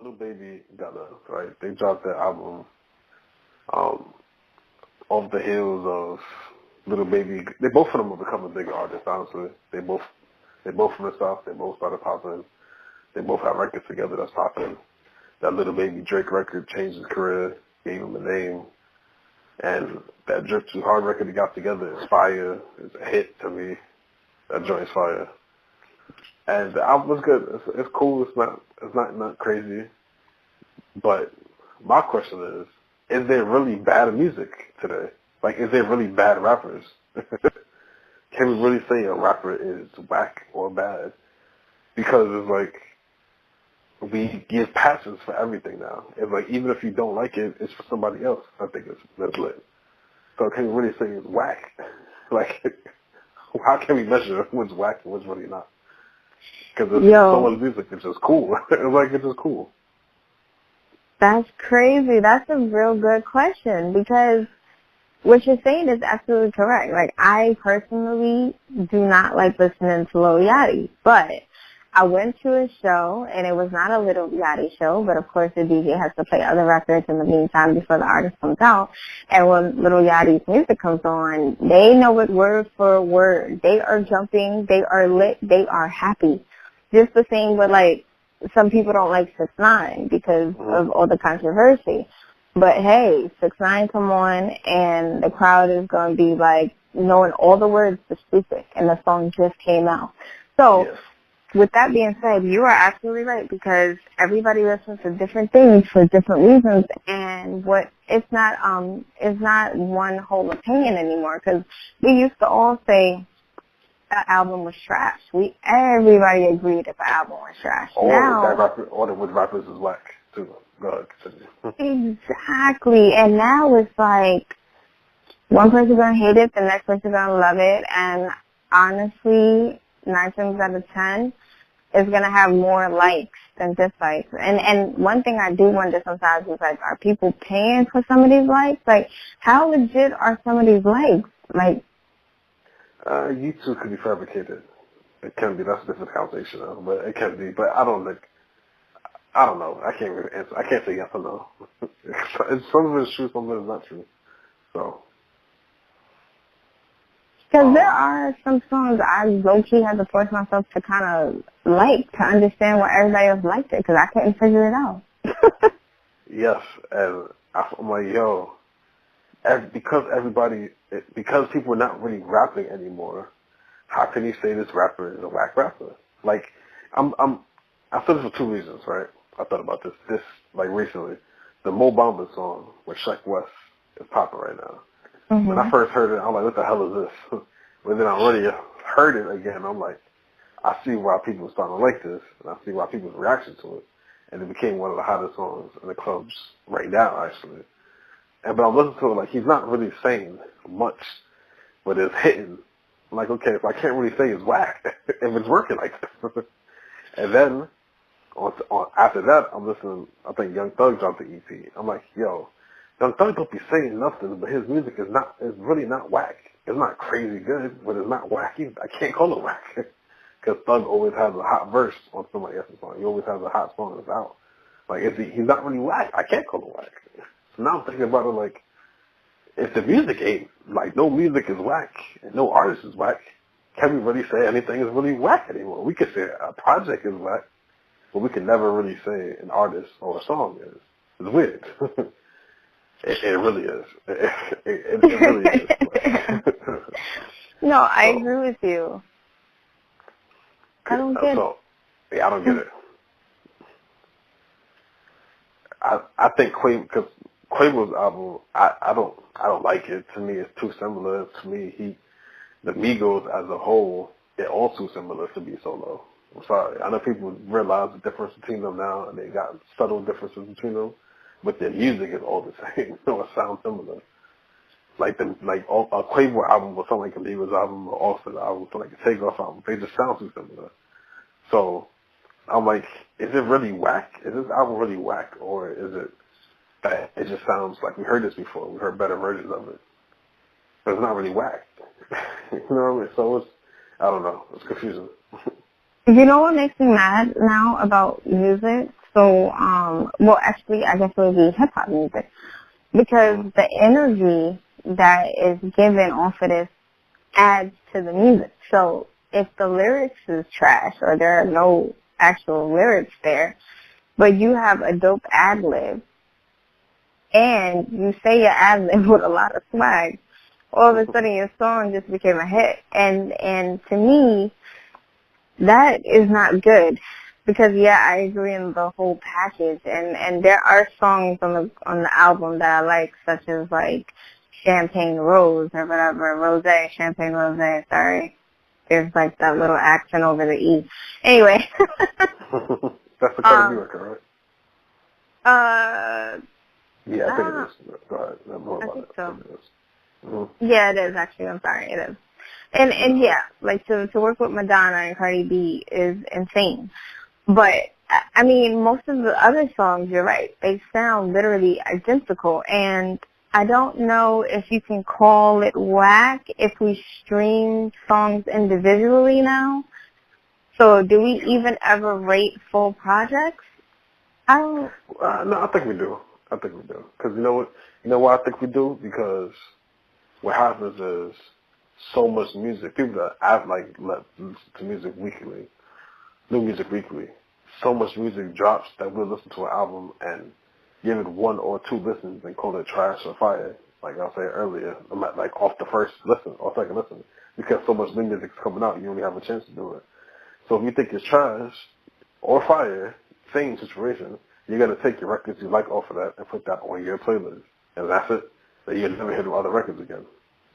Little Baby Gunna, right? They dropped their album um, off the heels of Little Baby. They both of them have become a big artist, honestly. They both from the South. They both started popping. They both have records together that's popping. That Little Baby Drake record changed his career, gave him a name. And that Drip Too Hard record they got together is fire. It's a hit to me. That joint's fire. And the album was good. It's cool. It's not crazy. But my question is there really bad music today? Like, is there really bad rappers? Can we really say a rapper is whack or bad? Because it's like, we give passes for everything now. It's like, even if you don't like it, it's for somebody else. I think that's lit. So can we really say it's whack? Like, how can we measure what's whack and what's really not? Because someone's music is just cool. It's just cool. That's crazy. That's a real good question, because what you're saying is absolutely correct. Like, I personally do not like listening to Lil Yachty, but I went to a show, and it was not a Lil Yachty show, but of course the DJ has to play other records in the meantime before the artist comes out. And when Lil Yachty's music comes on, they know it word for word. They are jumping, they are lit, they are happy. Just the same with, like, some people don't like 6ix9ine because of all the controversy. But hey, 6ix9ine come on, and the crowd is going to be, like, knowing all the words to Stupid, and the song just came out. So, yes. With that being said, you are absolutely right, because everybody listens to different things for different reasons, and it's not one whole opinion anymore, because we used to all say that album was trash. Everybody agreed if the album was trash. All the rappers is whack too. Go ahead, continue. Exactly, and now it's like one person's gonna hate it, the next person's gonna love it, and honestly, 9 times out of 10 is gonna have more likes than dislikes. And one thing I do wonder sometimes is, like, are people paying for some of these likes? Like, how legit are some of these likes? Like, YouTube could be fabricated. It can be. That's a different conversation, though. But it can be. But I don't know. I can't really answer. I can't say yes or no. Some of it is true, some of it is not true. So. Because there are some songs I low-key had to force myself to kind of like to understand why everybody else liked it, because I couldn't figure it out. Yes, and I'm like, yo, because people are not really rapping anymore, how can you say this rapper is a whack rapper? Like, I said this for 2 reasons, right? I thought about this like recently. The Mo Bamba song with Sheck West is popping right now. Mm-hmm. When I first heard it, I'm like, what the hell is this? But then I already heard it again. I'm like, I see why people are starting to like this, and I see why people's reaction to it. And it became one of the hottest songs in the clubs right now, actually. But I'm listening to it like he's not really saying much, but it's hitting. I'm like, okay, if I can't really say it's whack, if it's working like this. And then after that, I'm listening. I think Young Thug dropped the EP. I'm like, yo, Young Thug don't be saying nothing, but his music is really not whack. It's not crazy good, but it's not whack either. I can't call it whack. Because Thug always has a hot verse on somebody else's song. He always has a hot song that's out. Like, he's not really whack. I can't call it whack. So now I'm thinking about it like, if the music ain't, like, no music is whack, and no artist is whack, can we really say anything is really whack anymore? We could say a project is whack, but we can never really say an artist or a song is. It's weird. It really is. It really is. No, I agree with you. I don't get it. Yeah, I don't get it. I think Quavo's album, I don't like it. To me, it's too similar. To me, the Migos as a whole, they're all too similar to be solo. I'm sorry. I know people realize the difference between them now, and they got subtle differences between them, but their music is all the same. So it sounds similar. Like a Quavo album will sound like a Migos album, or Offset album, or like a Takeoff album. They just sound too similar. So I'm like, is it really whack? Is this album really whack, or is it that it just sounds like we heard this before? We heard better versions of it, but it's not really whack. You know what I mean? So I don't know. It's confusing. You know what makes me mad now about music So, well, actually, I guess it would be hip hop music because the energy that is given off of this adds to the music. So, if the lyrics is trash or there are no actual lyrics there, but you have a dope ad lib and you say your ad lib with a lot of swag, all of a sudden your song just became a hit. And to me, that is not good. Because yeah, I agree in the whole package, and there are songs on the album that I like, such as like Champagne Rose or whatever, Rosé, Champagne Rosé. Sorry, there's like that little accent over the E. Anyway, that's the Cardi B record, right? Yeah, I think it is. Go ahead. More I about think it. so. It is. Mm-hmm. Yeah, it is actually. I'm sorry, it is. And yeah, like to work with Madonna and Cardi B is insane. But, I mean, most of the other songs, you're right, they sound literally identical. And I don't know if you can call it whack if we stream songs individually now. So do we even ever rate full projects? I don't... No, I think we do. Because you know what? You know why I think we do? Because what happens is so much music. People that act like listen to music weekly. New music weekly. So much music drops that we'll listen to an album and give it 1 or 2 listens and call it trash or fire. Like I said earlier, like off the first listen or second listen, because so much new music's coming out, you only have a chance to do it. So if you think it's trash or fire, same situation, you're gonna take your records you like off of that and put that on your playlist, and that's it. Then you'll never hear the other records again.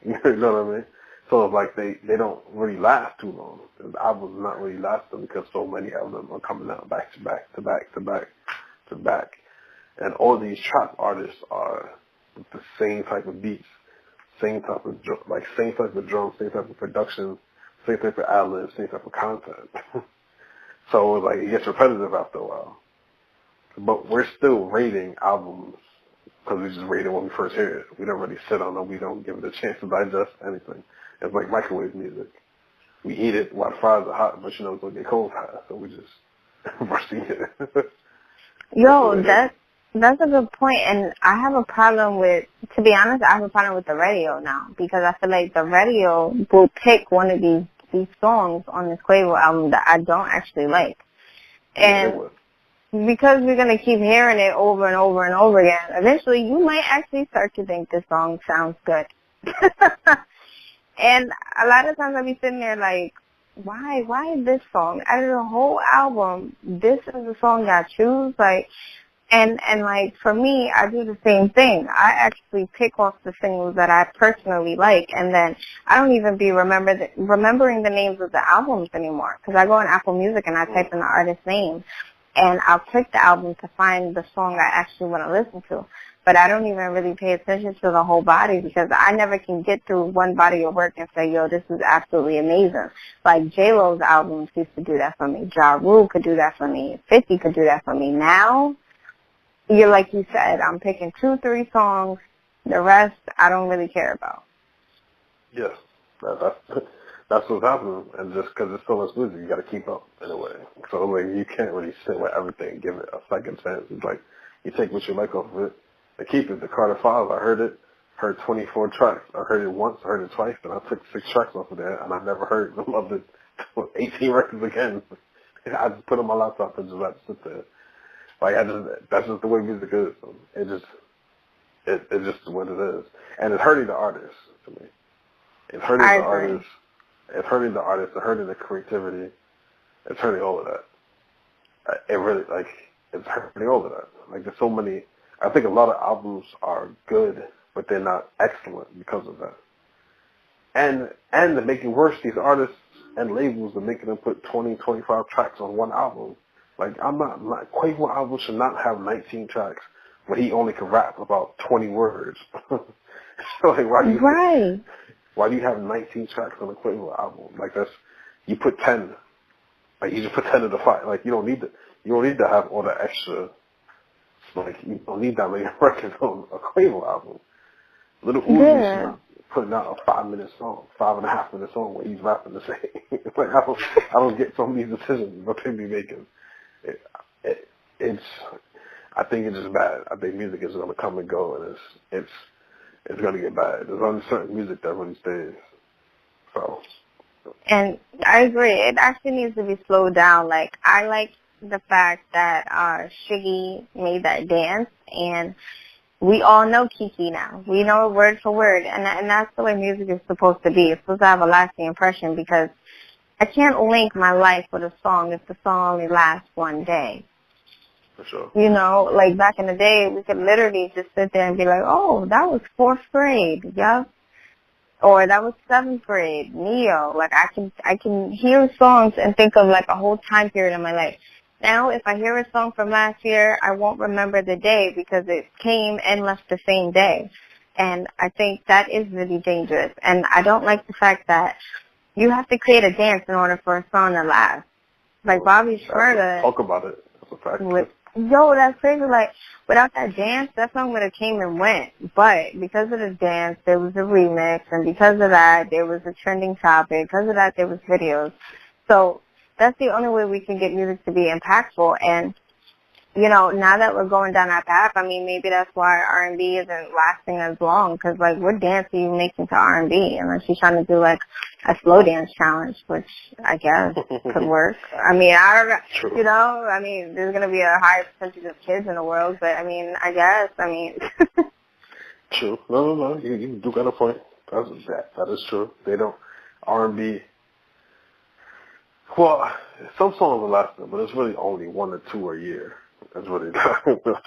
You know what I mean? So it's like they don't really last too long. The albums not really lasting because so many of them are coming out back to back to back to back to back. And all these trap artists are with the same type of beats, same type of same type of drums, same type of production, same type of ad-libs, same type of content. So it's like it gets repetitive after a while. But we're still rating albums because we just rate it when we first hear it. We don't really sit on them. We don't give it a chance to digest anything. It's like microwave music. We eat it while the fries are hot, but you know it's going to get cold fast, so we just rush to eat it. Yo, that's a good point, and I have a problem with, to be honest, I have a problem with the radio now, because I feel like the radio will pick one of these songs on this Quavo album that I don't actually like. And because we're going to keep hearing it over and over and over again, eventually you might actually start to think this song sounds good. And a lot of times I'll be sitting there like, why this song? Out of the whole album, this is the song I choose? Like, and like, for me, I do the same thing. I actually pick off the singles that I personally like, and then I don't even be remembering the names of the albums anymore, because I go on Apple Music and I type in the artist's name, and I'll click the album to find the song I actually want to listen to. But I don't even really pay attention to the whole body, because I never can get through one body of work and say, yo, this is absolutely amazing. Like J-Lo's albums used to do that for me. Ja Rule could do that for me. 50 could do that for me. Now, you're like you said, I'm picking 2, 3 songs. The rest, I don't really care about. Yes, that's what's happening. And just because it's so much music, you got to keep up in a way. So like, you can't really sit with everything and give it a second chance. It's like you take what you like off of it. I keep it. The Carter 5, I heard 24 tracks. I heard it once, I heard it twice, and I took 6 tracks off of that, and I never heard them of the 18 records again. I just put it on my laptop and just let it sit there. Like, that's just the way music is. So it's just what it is. And it's hurting the artists to me. It's hurting the artists. It's hurting the artists. It's hurting the creativity. It's hurting all of that. It really, like, it's hurting all of that. Like, there's so many. I think a lot of albums are good, but they're not excellent because of that. And to make it worse, these artists and labels are making them put 20, 25 tracks on one album. Like, Quavo album should not have 19 tracks when he only can rap about 20 words. So, like, why do you have 19 tracks on a Quavo album? Like, you put 10. Like, you just put 10 in the fight. Like, you don't need to have all the extra. Like, you don't need that many records on a Quavo album. Little Uzi's putting out a 5-minute song, 5.5-minute song where he's rapping the same. Like, I don't get some of these decisions that they be making. I think it's just bad. I think music is going to come and go, and it's going to get bad. There's only certain music that really stays. So. And I agree. It actually needs to be slowed down. Like, I like the fact that Shiggy made that dance, and we all know Kiki now. We know it word for word, and that's the way music is supposed to be. It's supposed to have a lasting impression, because I can't link my life with a song if the song only lasts one day. For sure. You know, like back in the day, we could literally just sit there and be like, oh, that was 4th grade, yup. Or that was 7th grade, Neo. Like, I can hear songs and think of, like, a whole time period in my life. Now, if I hear a song from last year, I won't remember the day because it came and left the same day. And I think that is really dangerous. And I don't like the fact that you have to create a dance in order for a song to last. Like, Bobby Shmurda. Talk about it. That's a fact. Yo, that's crazy. Like, without that dance, that song would have came and went. But because of the dance, there was a remix. And because of that, there was a trending topic. Because of that, there was videos. So that's the only way we can get music to be impactful. And, you know, now that we're going down that path, I mean, maybe that's why R&B isn't lasting as long. Because, like, what dance are you making to R&B? Unless you're trying to do, like, a slow dance challenge, which I guess could work. I mean, I don't know. True. You know, I mean, there's going to be a higher percentage of kids in the world, but, I mean, I guess, I mean. True. No. You do got a point. That is true. They don't, R&B, well, some songs will last them, but it's really only 1 or 2 a year. It's really 2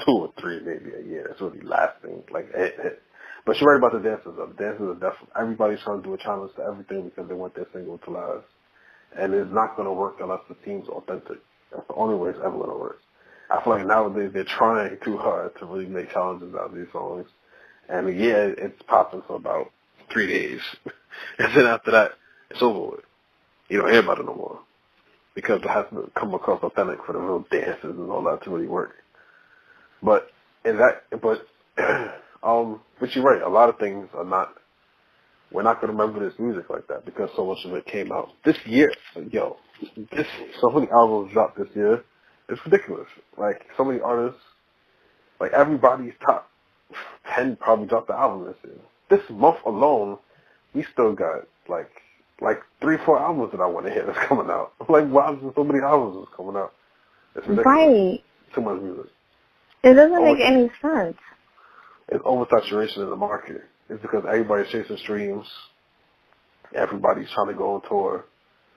or 3 maybe a year. It's really lasting. Like, But you're right about the dances, though. The dances are definitely, everybody's trying to do a challenge to everything because they want their single to last. And it's not going to work unless the team's authentic. That's the only way it's ever going to work. I feel like nowadays they're trying too hard to really make challenges out of these songs. And yeah, it's popping for about 3 days. And then after that, it's over with. You don't hear about it no more. Because it has to come across authentic for the real dances and all that to really work. But you're right, a lot of things are not, we're not going to remember this music like that because so much of it came out this year. So many albums dropped this year. It's ridiculous. Like, so many artists, like everybody's top 10 probably dropped the album this year. This month alone, we still got like 3-4 albums that I want to hear that's coming out. Like, why is there so many albums that's coming out? It's ridiculous. Right. Too much music. It doesn't make any sense. It's oversaturation in the market. It's because everybody's chasing streams. Everybody's trying to go on tour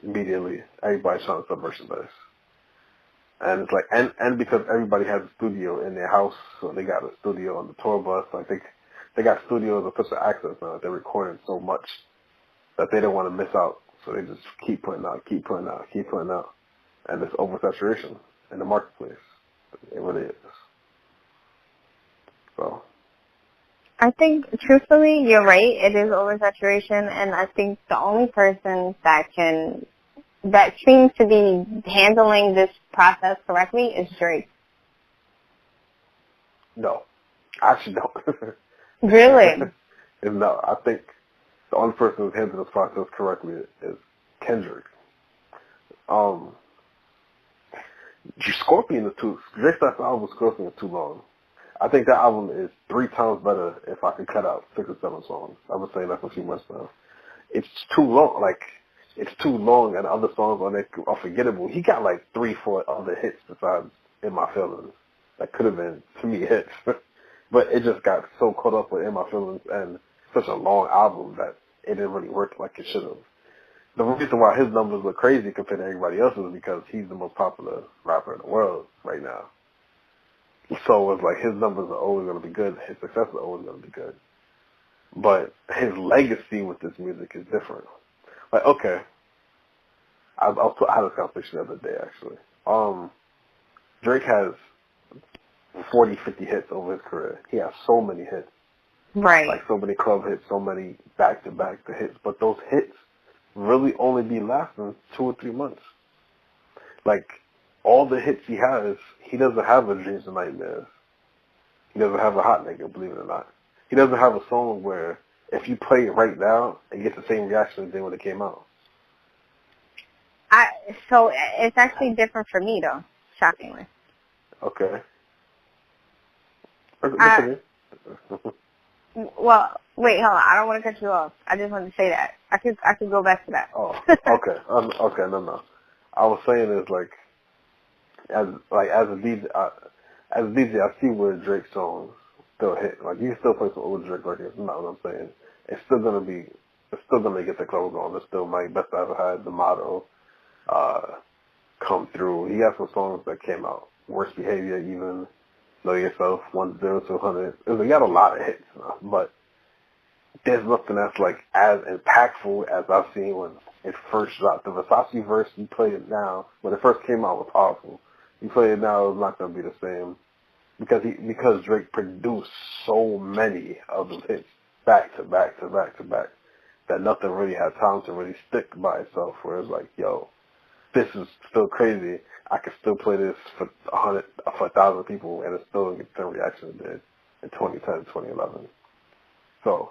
immediately. Everybody's trying to sell merchandise. And it's like, and because everybody has a studio in their house, so they got a studio on the tour bus. Like, they got studios with official access now. They're recording so much that they don't want to miss out. So they just keep putting out. And it's oversaturation in the marketplace. It really is. So. I think, truthfully, you're right. It is oversaturation, and I think the only person that seems to be handling this process correctly is Drake. No, I actually don't. Really? No, I think the only person who's handling this process correctly is Kendrick. Scorpion is too. Drake's last album, Scorpion, is too long. I think that album is 3 times better if I could cut out 6 or 7 songs. I've been saying that for a few months now. It's too long. Like, it's too long, and other songs on it are forgettable. He got like 3-4 other hits besides In My Feelings that could have been, to me, hits. But it just got so caught up with In My Feelings and such a long album that it didn't really work like it should have. The reason why his numbers look crazy compared to everybody else's is because he's the most popular rapper in the world right now. So it's like his numbers are always going to be good. His success is always going to be good. But his legacy with this music is different. Like, okay, I had this conversation the other day, actually. Drake has 40, 50 hits over his career. He has so many hits. Right. Like, so many club hits, so many back-to-back hits. But those hits really only be lasting 2 or 3 months. Like, all the hits he has, he doesn't have a Dreams and Nightmares. He doesn't have a Hot Nigga, believe it or not. He doesn't have a song where if you play it right now, it gets the same reaction as it did when it came out. So it's actually different for me, though, shockingly. Okay. Well, wait, hold on. I don't want to cut you off. I just wanted to say that. I could go back to that. Oh, okay. Okay, no. I was saying is like, as a DJ, I see where Drake's songs still hit. Like you can still play some old Drake records. You know what I'm saying? It's still gonna get the clothes on. It's still my best I ever had. The motto, come through. He got some songs that came out. Worst Behavior, even Know Yourself, 1 0 to 100. He got a lot of hits, but there's nothing that's like as impactful as I've seen when it first dropped. The Versace verse, you play it now. When it first came out, it was powerful. You play it now, it's not gonna be the same because Drake produced so many of those hits back to back to back to back that nothing really had time to really stick by itself. Where it's like, yo, this is still crazy. I can still play this for 1,000 people, and it's still get the reaction it did in 2010, 2011. So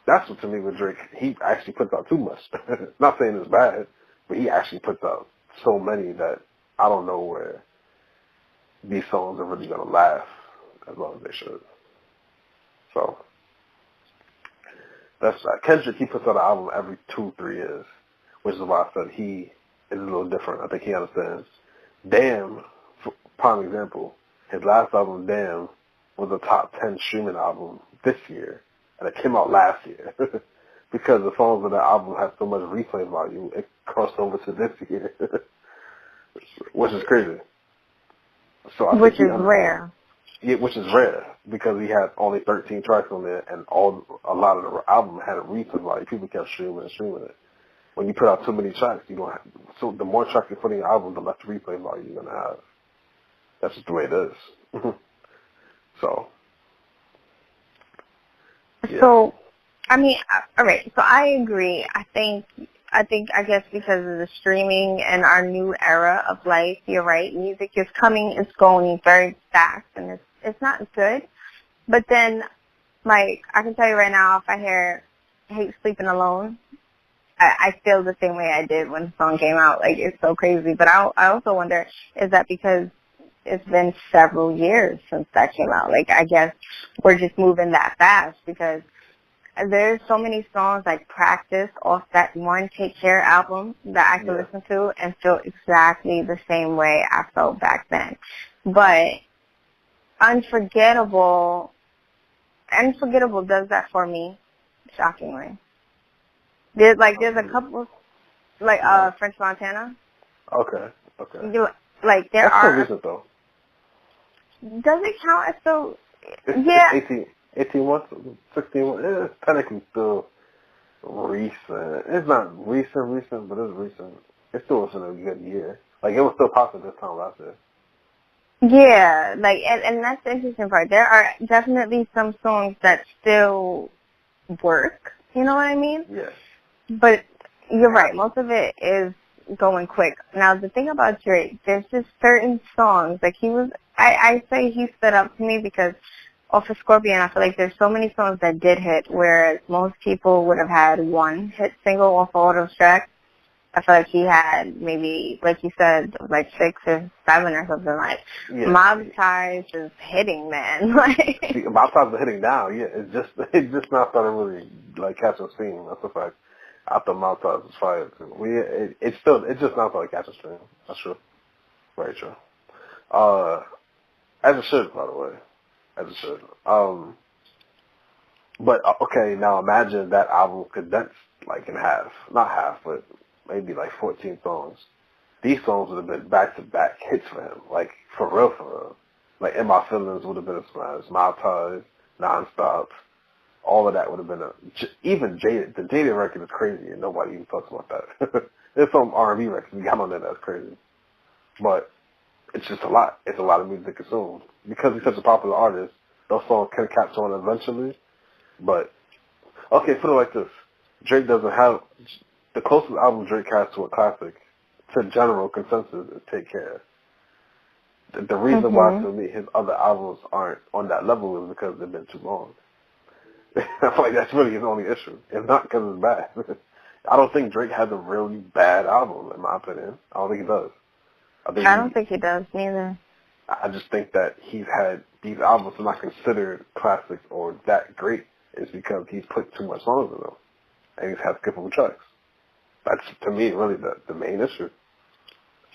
that's what to me with Drake. He actually puts out too much. Not saying it's bad, but he actually puts out so many that I don't know where these songs are really gonna last as long as they should. So that's Kendrick. He puts out an album every 2-3 years, which is why I said he is a little different. I think he understands. Damn, prime example. His last album, Damn, was a top 10 streaming album this year, and it came out last year. Because the songs of that album had so much replay value, it crossed over to this year, which is crazy. So I which think is rare. Yeah, which is rare because he had only 13 tracks on there, and a lot of the album had a replay value. People kept streaming it. When you put out too many tracks, you don't have, so the more tracks you put in your album, the less replay value you're gonna have. That's just the way it is. So. Yeah. So, I mean, all right. So I agree. I guess because of the streaming and our new era of life, you're right. Music is coming, it's going very fast, and it's not good. But then, like, I can tell you right now, if I hear "Hate Sleeping Alone," I feel the same way I did when the song came out. Like, it's so crazy. But I also wonder, is that because it's been several years since that came out? Like, I guess we're just moving that fast because there's so many songs like Practice off that one Take Care album that I can listen to and feel exactly the same way I felt back then. But Unforgettable does that for me, shockingly. There's a couple, like French Montana. Okay. Like there That's are. That's still recent though. Does it count as still? Yeah. 18 months, 16 months. It's technically still recent. It's not recent, but it's recent. It still wasn't a good year. Like it was still popular this time last year. Yeah, like and that's the interesting part. There are definitely some songs that still work. You know what I mean? Yes. But you're right. Most of it is going quick. Now, the thing about Drake, there's just certain songs. Like I say he stood up to me because off of Scorpion, I feel like there's so many songs that did hit, whereas most people would have had one hit single off all those tracks. I feel like he had maybe, like you said, like 6 or 7 or something like. Yeah. Mob Ties is hitting, man. See, Mob Ties is hitting now. Yeah, it just not starting really like catching steam. That's a fact. I thought Mob Ties was fired too. It just not starting catching steam. That's true. Very true. As it should, by the way. As it should. But okay, now imagine that album condensed like in half. Not half, but maybe like 14 songs. These songs would have been back-to-back hits for him. Like, for real. Like, In My Feelings would have been a smash. Mob Ties, Nonstop, all of that would have been even Jaded. The Jaded record is crazy, and nobody even talks about that. There's some R&B records we got on there that's crazy. But it's just a lot. It's a lot of music to consume. Because he's such a popular artist, those songs can catch on eventually. But, okay, put it like this. Drake doesn't have... The closest album Drake has to a classic, to general consensus, is Take Care. The reason why, to me, his other albums aren't on that level is because they've been too long. I feel like that's really his only issue. It's not because it's bad. I don't think Drake has a really bad album, in my opinion. I don't think he does. I don't think he does, neither. I just think that he's had these albums are not considered classics or that great is because he's put too much songs in them and he's had skippable tracks. That's to me really the main issue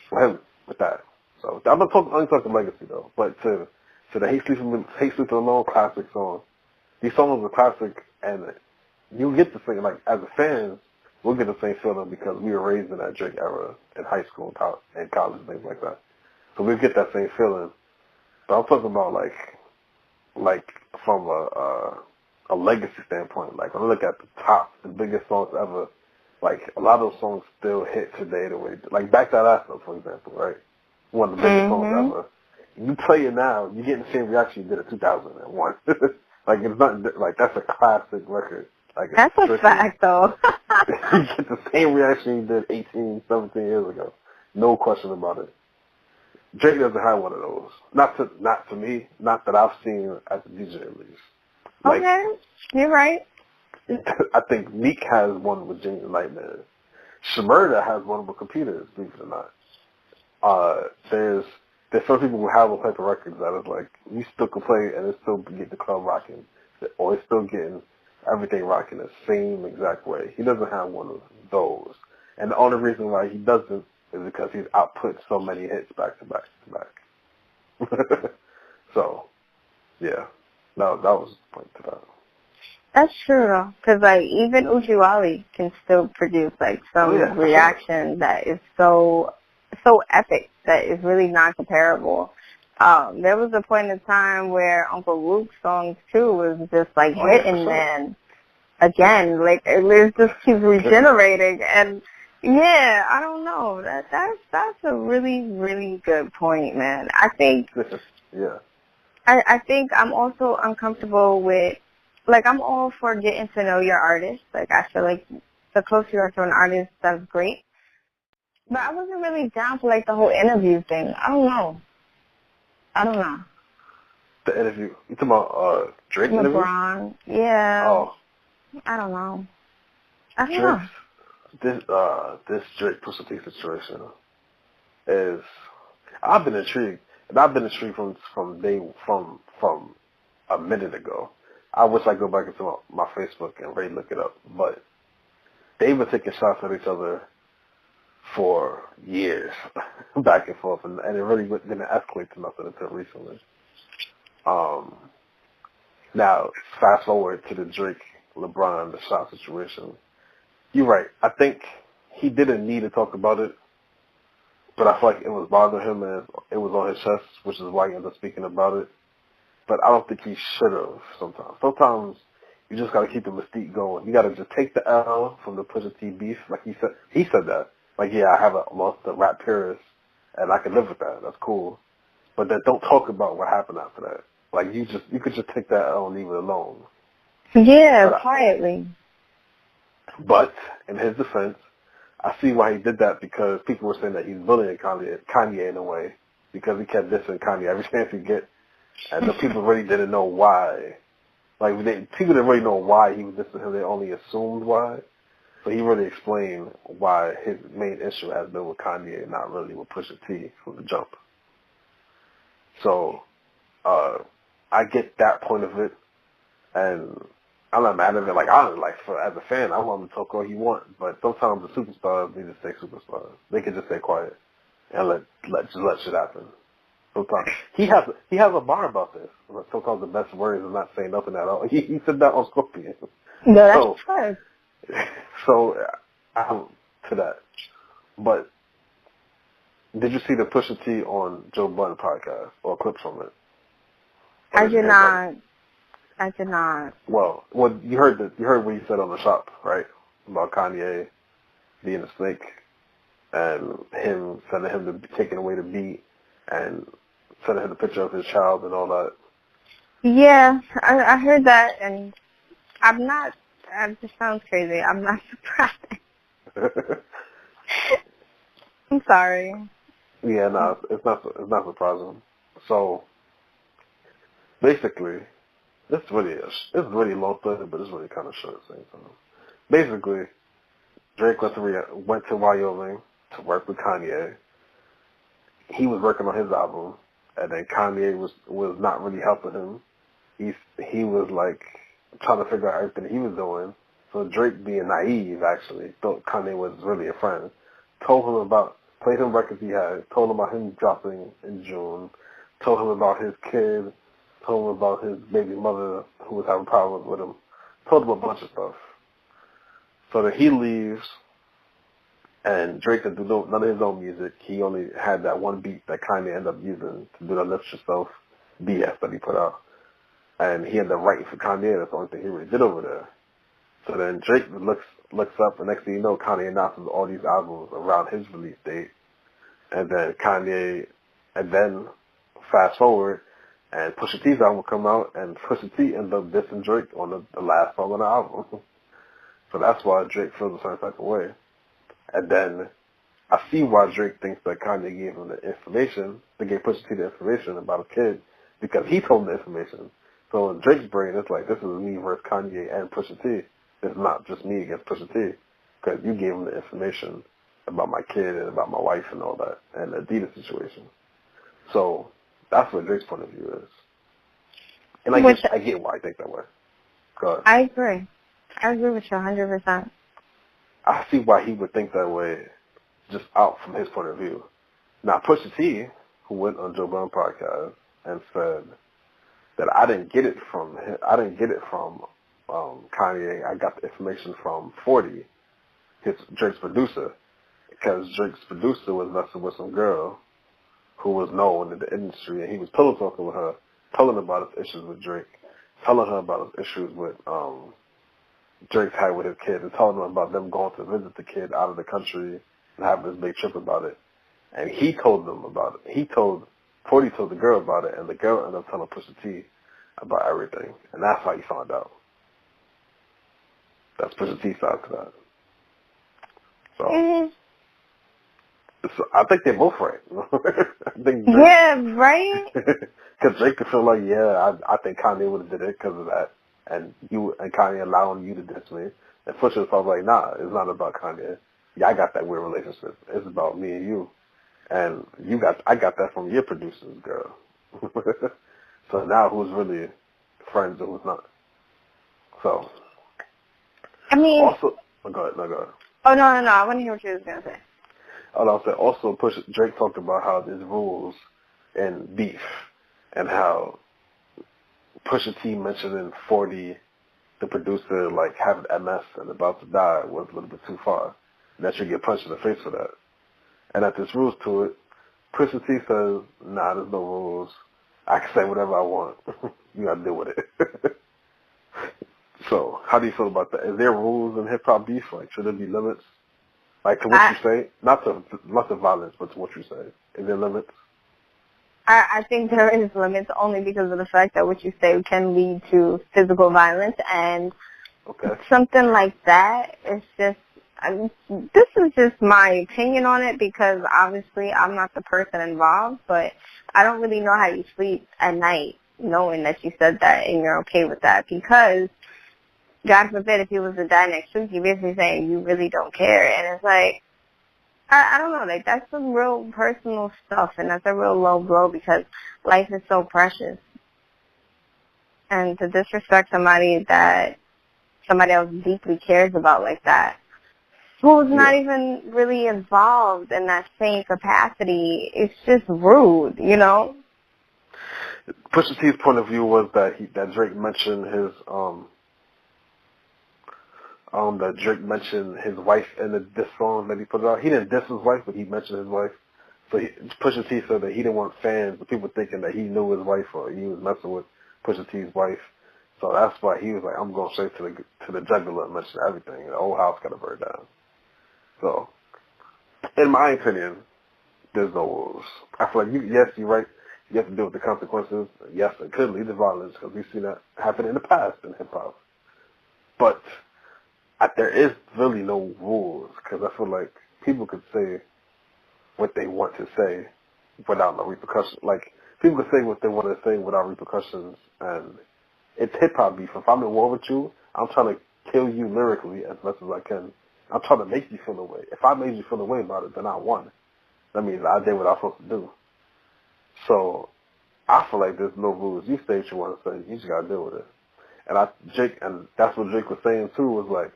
for him with that. So I'm not only talking legacy though, but to the Hate Sleeping Alone classic song. These songs are classic, and you get the thing like as a fans, we'll get the same feeling because we were raised in that Drake era in high school and college and things like that. So we get that same feeling. But I'm talking about like from a legacy standpoint. Like when I look at the biggest songs ever, like a lot of those songs still hit today the way like Back That Ass Up, for example, right? One of the biggest songs ever. You play it now, you get the same reaction you did in 2001. Like it's not like that's a classic record. Like that's a fact, though. You get the same reaction you did 18, 17 years ago. No question about it. Drake doesn't have one of those. Not to me. Not that I've seen as a DJ at least. Like, okay, you're right. I think Meek has one with Genuine Nightmare. Shmurda has one with Computers, believe it or not. There's some people who have a type of records that is like, you still can play and it still get the club rocking. Or it's still getting everything rocking the same exact way. He doesn't have one of those. And the only reason why he doesn't is because he's output so many hits back to back to back. So, yeah. No, that was the point to that. That's true, though. Because, like, even Uchiwali can still produce, like, some reaction that is so epic that is really not comparable. There was a point in time where Uncle Luke's songs, too, was just, like, hitting, man. Again, like, it just keeps regenerating. And, yeah, I don't know. That's a really, really good point, man. I think... yeah. I think I'm also uncomfortable with, like, I'm all for getting to know your artist. Like, I feel like the closer you are to an artist, that's great. But I wasn't really down for, like, the whole interview thing. I don't know. The interview? You talking about Drake interview? LeBron. Yeah. Oh. I don't know. This Drake Pusha T situation is, I've been intrigued. And I've been intrigued from a minute ago. I wish I could go back into my Facebook and really look it up. But they've been taking shots at each other for years, back and forth, and it really didn't escalate to nothing until recently. Now, fast forward to the Drake, LeBron, the shot situation. You're right. I think he didn't need to talk about it. But I feel like it was bothering him and it was on his chest, which is why he ended up speaking about it. But I don't think he should have sometimes. Sometimes you just got to keep the mystique going. You got to just take the L from the Pusha T beef. Like he said that. Like, yeah, I haven't lost the rap purist and I can live with that. That's cool. But then don't talk about what happened after that. Like, you could just take that L and leave it alone. Yeah, quietly. But in his defense, I see why he did that because people were saying that he's bullying Kanye in a way because he kept dissing Kanye every chance he get, and the people really didn't know why. Like people didn't really know why he was dissing him; they only assumed why. So he really explained why his main issue has been with Kanye and not really with Pusha T from the jump. So I get that point of it, and I'm not mad at it. Like as a fan, I want him to talk all he wants. But sometimes the superstars need to stay superstars. They can just stay quiet and let shit happen. Sometimes he has a bar about this. Sometimes the best word is not saying nothing at all. He said that on Scorpion. No, that's true. So I'm to that. But did you see the Pusha T on Joe Budden podcast or clips from it? I did not. Well, you heard what he said on the shop, right? About Kanye being a snake and him sending him to taking away the beat and sending him the picture of his child and all that. Yeah, I heard that, and it just sounds crazy. I'm not surprised. I'm sorry. Yeah, no, it's not surprising. So basically, it's really long thing, but it's really kind of short at the same time. Basically, Drake went to Wyoming to work with Kanye. He was working on his album, and then Kanye was not really helping him. He was like trying to figure out everything he was doing. So Drake, being naive, actually thought Kanye was really a friend. Played him records he had, told him about him dropping in June, told him about his kid, told him about his baby mother who was having problems with him, told him a bunch of stuff. So then he leaves, and Drake didn't do none of his own music. He only had that one beat that Kanye ended up using to do the Lift Yourself BS that he put out. And he ended up writing for Kanye. That's the only thing he really did over there. So then Drake looks up, and next thing you know, Kanye announces all these albums around his release date. And then fast forward, and Pusha T's album will come out, and Pusha T ended up dissing Drake on the last song on the album. So that's why Drake feels a certain type of way. And then I see why Drake thinks that Kanye gave him the information, they gave Pusha T the information about a kid, because he told him the information. So in Drake's brain, it's like, this is me versus Kanye and Pusha T. It's not just me against Pusha T, because you gave him the information about my kid and about my wife and all that, and the Adidas situation. So that's what Drake's point of view is. And I get why I think that way. I agree. I agree with you 100%. I see why he would think that way, just out from his point of view. Now, Pusha T, who went on Joe Budden podcast and said that I didn't get it from Kanye. I got the information from 40, Drake's producer, because Drake's producer was messing with some girl who was known in the industry, and he was pillow talking with her, telling her about his issues with Drake, telling her about his issues with Drake's had with his kid, and telling her about them going to visit the kid out of the country and having this big trip about it. And he told them about it. 40 told the girl about it, and the girl ended up telling Pusha T about everything. And that's how he found out. That's Pusha T's side to that. So I think they're both right. I think Drake, yeah, right? Because Drake could feel like, I think Kanye would have did it because of that. And Kanye allowing you to diss me. And Pusha felt like, nah, it's not about Kanye. Yeah, I got that weird relationship. It's about me and you. And I got that from your producers, girl. So now who's really friends and who's not? So. I mean. Also, go ahead. Oh, no. I want to hear what you was going to say. Also, Drake talked about how there's rules in beef and how Pusha T mentioned in 40, the producer, like, having MS and about to die was a little bit too far. And that should get punched in the face for that. And that there's rules to it. Pusha T says, nah, there's no rules. I can say whatever I want. You gotta deal with it. So, how do you feel about that? Is there rules in hip-hop beef? Like, should there be limits? Like, to what you say? Not to violence, but to what you say. Is there limits? I think there is limits only because of the fact that what you say can lead to physical violence, and something like that is just, this is just my opinion on it, because obviously I'm not the person involved, but I don't really know how you sleep at night knowing that you said that and you're okay with that, because God forbid if you was to die next week, you're basically saying you really don't care, and it's like, I don't know, like, that's some real personal stuff, and that's a real low blow, because life is so precious. And to disrespect somebody that somebody else deeply cares about like that, who's not even really involved in that same capacity, it's just rude, you know? Pusha T's point of view was that Drake mentioned his wife in the diss song that he put out. He didn't diss his wife, but he mentioned his wife. So Pusha T said that he didn't want fans, the people thinking that he knew his wife or he was messing with Pusha T's wife. So that's why he was like, I'm going straight to the jugular and mention everything. The whole house got to burn down. So, in my opinion, there's no rules. I feel like, you're right. You have to deal with the consequences. Yes, it could lead to violence, because we've seen that happen in the past in hip-hop. But there is really no rules, because I feel like people could say what they want to say without no repercussions. Like, people could say what they want to say without repercussions, and it's hip-hop beef. If I'm in war with you, I'm trying to kill you lyrically as much as I can. I'm trying to make you feel away. If I made you feel away about it, then I won. That means I did what I was supposed to do. So I feel like there's no rules. You say what you want to say. You just gotta deal with it. And that's what Drake was saying too. Was like,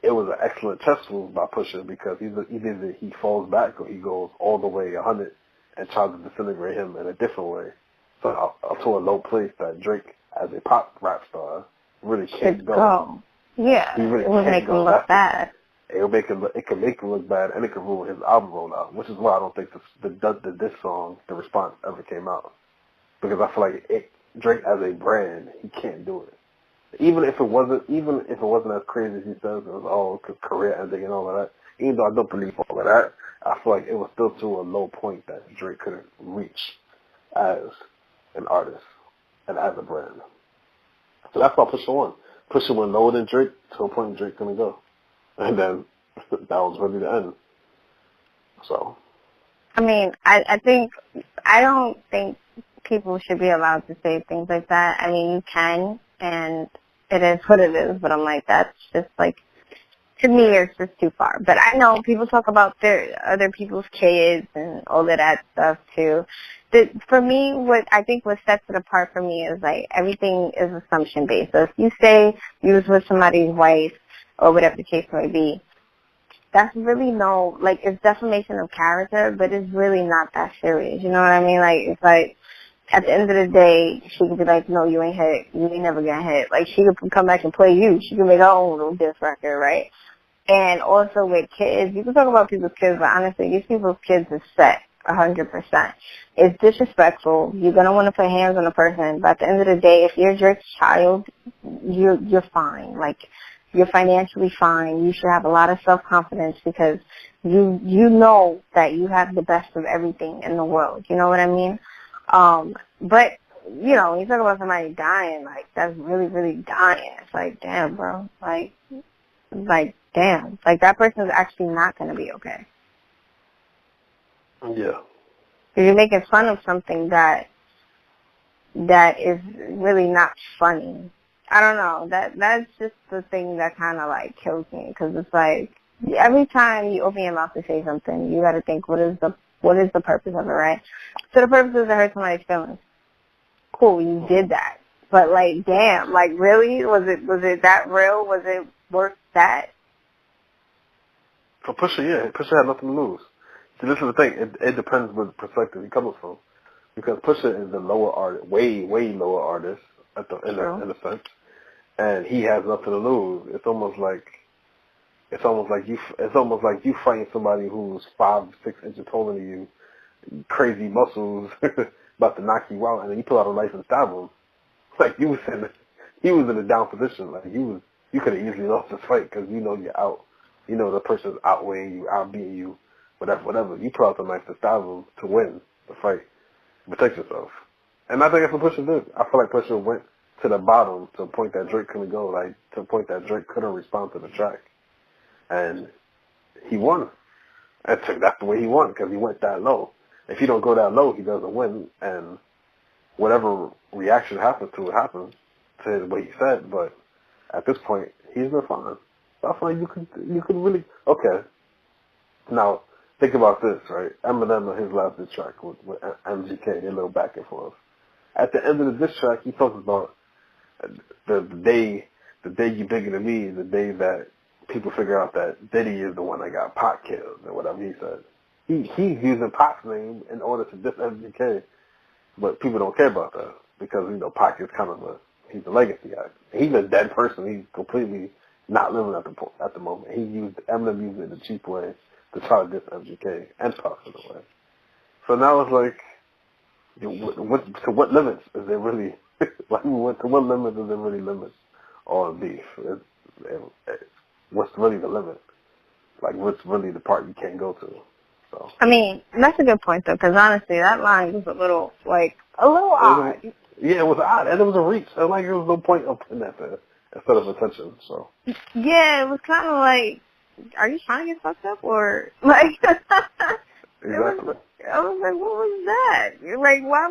it was an excellent chess move by Pusha because either he falls back or he goes all the way 100 and tries to disintegrate him in a different way, so to a low place that Drake, as a pop rap star, really can't go. Yeah, he really it would make him look bad. It can make him look bad, and it can ruin his album rollout, which is why I don't think this song, the response, ever came out, because I feel like Drake as a brand, he can't do it. Even if it wasn't as crazy as he says, it was cause career ending and all of that. Even though I don't believe all of that, I feel like it was still to a low point that Drake couldn't reach as an artist and as a brand. So that's why Pusha won. Pusha went lower than Drake to a point Drake couldn't go, and then that was really the end. So, I mean, I don't think people should be allowed to say things like that. I mean, you can, and it is what it is, but I'm like, that's just like, to me, it's just too far. But I know people talk about their other people's kids and all of that stuff too. For me, what sets it apart for me is like, everything is assumption based. So if you say you was with somebody's wife or whatever the case may be, that's really it's defamation of character, but it's really not that serious. You know what I mean? Like, it's like, at the end of the day, she could be like, no, you ain't hit. You ain't never gonna hit. Like, she could come back and play you. She could make her own little diss record, right? And also with kids, you can talk about people's kids, but honestly, these people's kids is set 100%. It's disrespectful. You're gonna want to put hands on a person, but at the end of the day, if you're Drake's child, you're fine. Like, you're financially fine. You should have a lot of self-confidence because you know that you have the best of everything in the world. You know what I mean? But, you know, when you talk about somebody dying, like, that's really, really dying. It's like, damn, bro. Like, damn. Like, that person is actually not going to be okay. yeah. You're making fun of something that is really not funny. I don't know. That's just the thing that kind of, like, kills me. Because it's like, every time you open your mouth to say something, you got to think, what is the purpose of it, right? So the purpose is to hurt somebody's feelings. Cool, you did that. But, like, damn, like, really? Was it that real? Was it worth that? For Pusha, yeah. Pusha had nothing to lose. See, this is the thing. It depends what perspective you're coming from. Because Pusha is the lower artist, way lower artist in a sense. And he has nothing to lose. It's almost like you fighting somebody who's 5-6 inches taller than you, crazy muscles, about to knock you out, and then you pull out a knife and stab him. Like, he was in a down position. Like, you could have easily lost this fight because you know you're out. You know the person's outweighing you, outbeating you, whatever. You pull out the knife to stab him to win the fight, protect yourself. And I think that's what Pusha did. I feel like Pusha went to the bottom to a point that Drake couldn't go, like to a point that Drake couldn't respond to the track, and he won. That's the way he won because he went that low. If you don't go that low, he doesn't win, and whatever reaction happens to it happens to what he said. But at this point, he's been fine. So I feel like you could really Now think about this, right? Eminem on his last diss track with MGK, they little back and forth. At the end of the diss track, he talks about the day you bigger than me is the day that people figure out that Diddy is the one that got Pac killed or whatever he said. He's using Pac's name in order to diss MGK, but people don't care about that because, you know, Pac is kind of he's a legacy guy. He's a dead person. He's completely not living at the moment. Eminem used it in a cheap way to try to diss MGK and Pac in a way. So now it's like, to what limits is there really, to what limits is there really limits on beef? What's really the limit? Like, what's really the part you can't go to? So, I mean, that's a good point, though, because honestly, that line was a little odd. Yeah, it was odd, and it was a reach. And, like, there was no point of putting that there instead of attention, so. Yeah, it was kind of like, are you trying to get fucked up, or, like, exactly. I was like, what was that? Like, why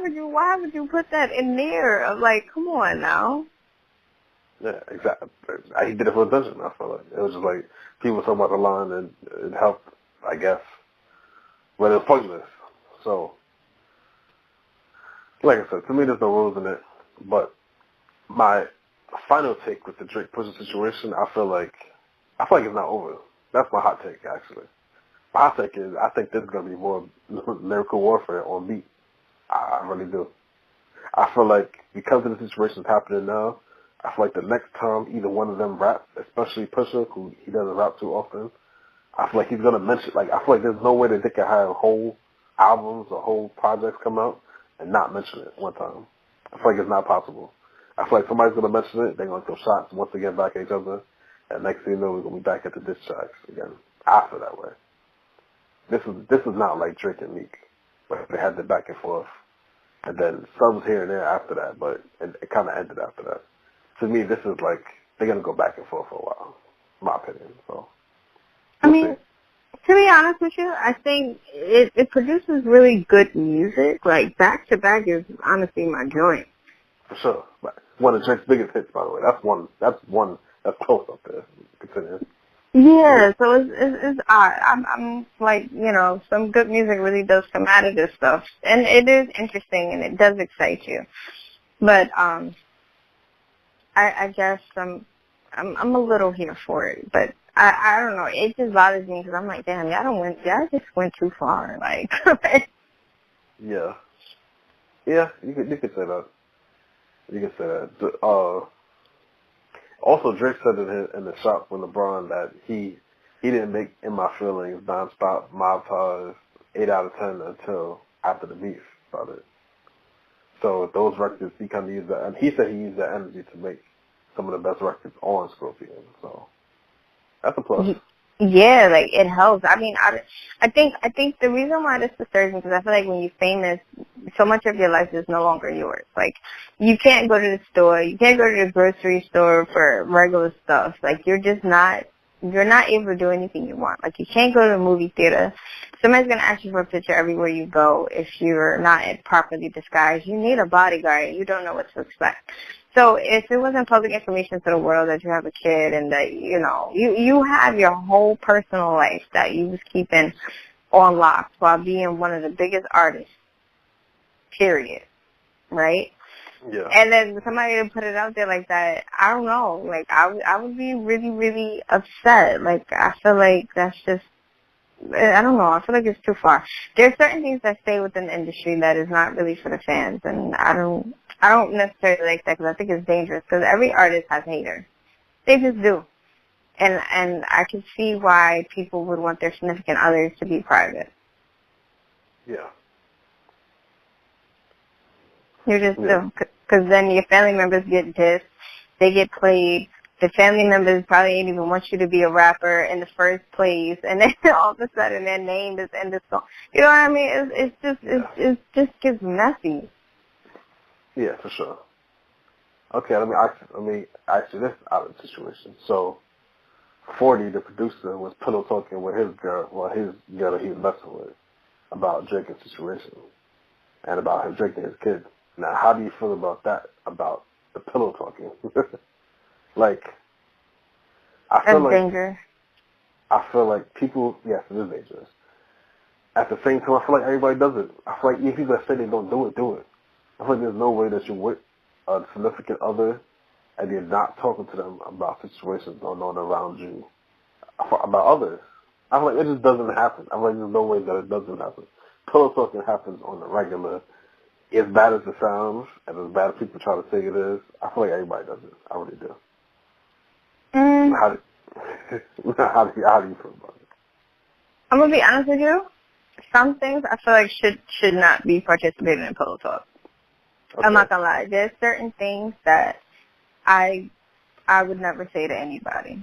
would you put that in there? I'm like, come on now. Yeah, exactly. He did it for attention, I feel like. It was just like, people talking about the line, and it helped, I guess. But it was pointless. So, like I said, to me, there's no rules in it. But my final take with the Drake Pusha situation, I feel like it's not over. That's my hot take, actually. My hot take is I think this is gonna be more lyrical warfare on beat. I really do. I feel like because of the situations happening now, I feel like the next time either one of them rap, especially Pusha, who he doesn't rap too often, I feel like he's gonna mention. Like I feel like there's no way that they can have whole albums or whole projects come out and not mention it one time. I feel like it's not possible. I feel like somebody's gonna mention it. They're gonna throw shots once again back at each other, and next thing you know, we're gonna be back at the diss tracks again. I feel that way. This is not like Drake and Meek, where they had the back and forth, and then subs here and there after that, but it kind of ended after that. To me, this is like they're gonna go back and forth for a while, in my opinion. So, I mean, to be honest with you, I think it produces really good music. Like back to back is honestly my joint. For sure, but one of Drake's biggest hits, by the way. That's one that's close up there. Considering. Yeah, so it's odd. I'm like, some good music really does come out of this stuff, and it is interesting and it does excite you. But I guess I'm a little here for it, but I don't know. It just bothers me because I'm like, damn, y'all just went too far. Like, yeah, you could say that. You can say that. Also, Drake said in the shop with LeBron that he didn't make In My Feelings, Nonstop, Mob Ties, 8 out of 10 until after the beef started. So those records, he kind of used that, and he said he used that energy to make some of the best records on Scorpion. So that's a plus. Yeah, like it helps. I mean, I think the reason why this disturbs me because I feel like when you're famous, so much of your life is no longer yours. Like you can't go to the store, you can't go to the grocery store for regular stuff. Like you're not able to do anything you want. Like you can't go to a movie theater. Somebody's gonna ask you for a picture everywhere you go if you're not properly disguised. You need a bodyguard. You don't know what to expect. So if it wasn't public information to the world that you have a kid and that, you have your whole personal life that you was keeping on lock while being one of the biggest artists, period, right? Yeah. And then somebody to put it out there like that, I don't know. Like, I would be really, really upset. Like, I feel like that's just, I don't know. I feel like it's too far. There's certain things that stay within the industry that is not really for the fans, and I don't necessarily like that because I think it's dangerous because every artist has haters. They just do. And I can see why people would want their significant others to be private. Yeah. You just do. Because then your family members get dissed. They get played. The family members probably ain't even want you to be a rapper in the first place. And then all of a sudden their name is in the song. You know what I mean? It just gets messy. Yeah, for sure. Okay, let me ask you this out of the situation. So, 40, the producer, was pillow talking with his girl that he was messing with, about Drake's situation and about him drinking his kid. Now, how do you feel about that? About the pillow talking? Like, I feel like people. Yes, it is dangerous. At the same time, I feel like everybody does it. I feel like even people that say they don't do it. I feel like there's no way that you're with a significant other and you're not talking to them about situations going on around you, about others. I feel like it just doesn't happen. I feel like there's no way that it doesn't happen. Pillow talking happens on the regular. As bad as it sounds, and as bad as people try to say it is, I feel like everybody does it. I really do. How do you feel about it? I'm going to be honest with you. Some things I feel like should not be participated in pillow talk. Okay. I'm not going to lie. There's certain things that I would never say to anybody.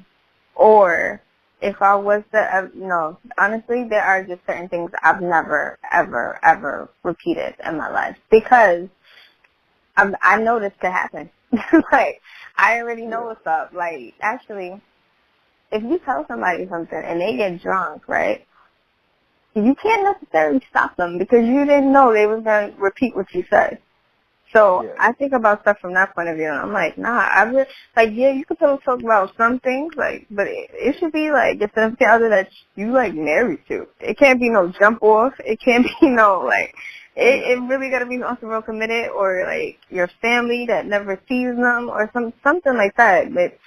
Or if I was to, honestly, there are just certain things I've never, ever, ever repeated in my life. Because I know this could happen. Like, I already know what's up. Like, actually, if you tell somebody something and they get drunk, right, you can't necessarily stop them because you didn't know they was going to repeat what you said. So I think about stuff from that point of view, and I'm like, nah, you could talk about some things, like, but it should be like it's something other that you like married to. It can't be no jump off. It can't be no like, It really got to be on some real committed, or like your family that never sees them, or something like that. But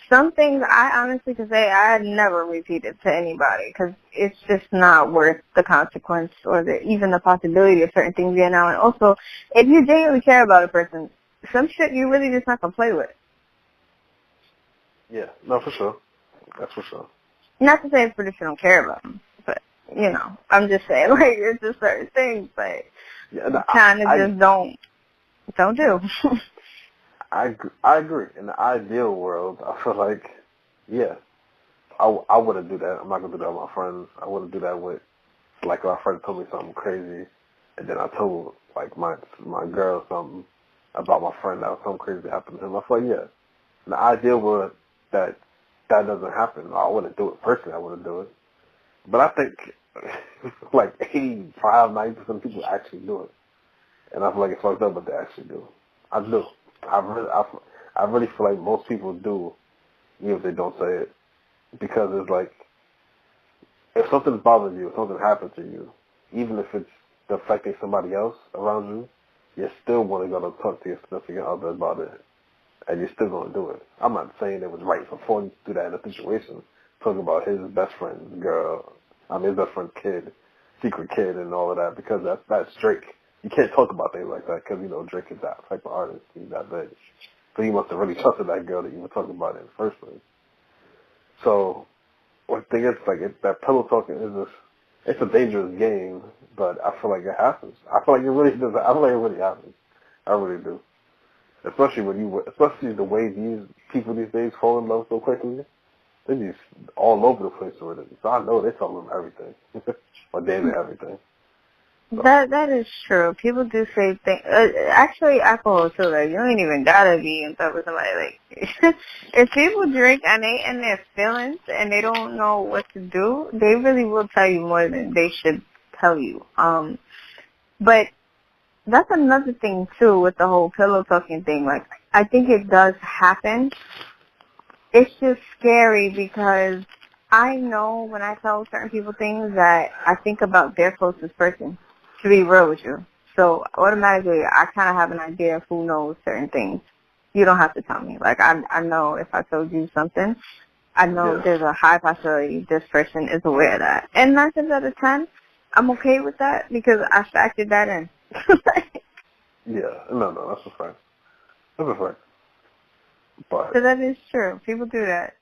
some things I honestly can say I never repeated to anybody because it's just not worth the consequence or even the possibility of certain things getting out. And also, if you genuinely care about a person, some shit you really just not gonna play with. Yeah, no, for sure. That's for sure. Not to say it's because you don't care about them, but you know, I'm just saying like it's just certain things, but kind of just don't do. I agree. In the ideal world, I feel like, yeah, I wouldn't do that. I'm not gonna do that with my friends. I wouldn't do that with, like, my friend told me something crazy, and then I told like my girl something about my friend that was something crazy happened to him. I feel like, yeah, in the ideal world that doesn't happen. I wouldn't do it personally. I wouldn't do it, but I think like 85, 90% of people actually do it, and I feel like it's fucked up, but they actually do. I do. I really feel like most people do, even if they don't say it, because it's like, if something bothers you, if something happens to you, even if it's affecting somebody else around you, you still want to go to talk to your significant other about it, and you're still going to do it. I'm not saying it was right for Ford to do that in a situation, talking about his best friend's girl, his best friend's kid, secret kid, and all of that, because that's Drake. You can't talk about things like that because, you know, Drake is that type of artist. He's that big. So you must have really trusted that girl that you were talking about in the first place. So, the thing is, like, that pillow talking it's a dangerous game, but I feel like it happens. I feel like it really does. I feel like it really happens. I really do. Especially the way these people these days fall in love so quickly. They're just all over the place with it. So I know they tell them everything. Or damn it, everything. So. That is true. People do say things. Actually, alcohol too. Like, you ain't even gotta be in touch with somebody. Like, if people drink and they in their feelings and they don't know what to do, they really will tell you more than they should tell you. But that's another thing too with the whole pillow talking thing. Like, I think it does happen. It's just scary because I know when I tell certain people things that I think about their closest person. To be real with you. So automatically I kind of have an idea of who knows certain things. You don't have to tell me. Like, I know if I told you something, I know there's a high possibility this person is aware of that. And 9 times out of 10, I'm okay with that because I factored that in. Yeah, no, that's a fact. That's a fact. But so that is true. People do that.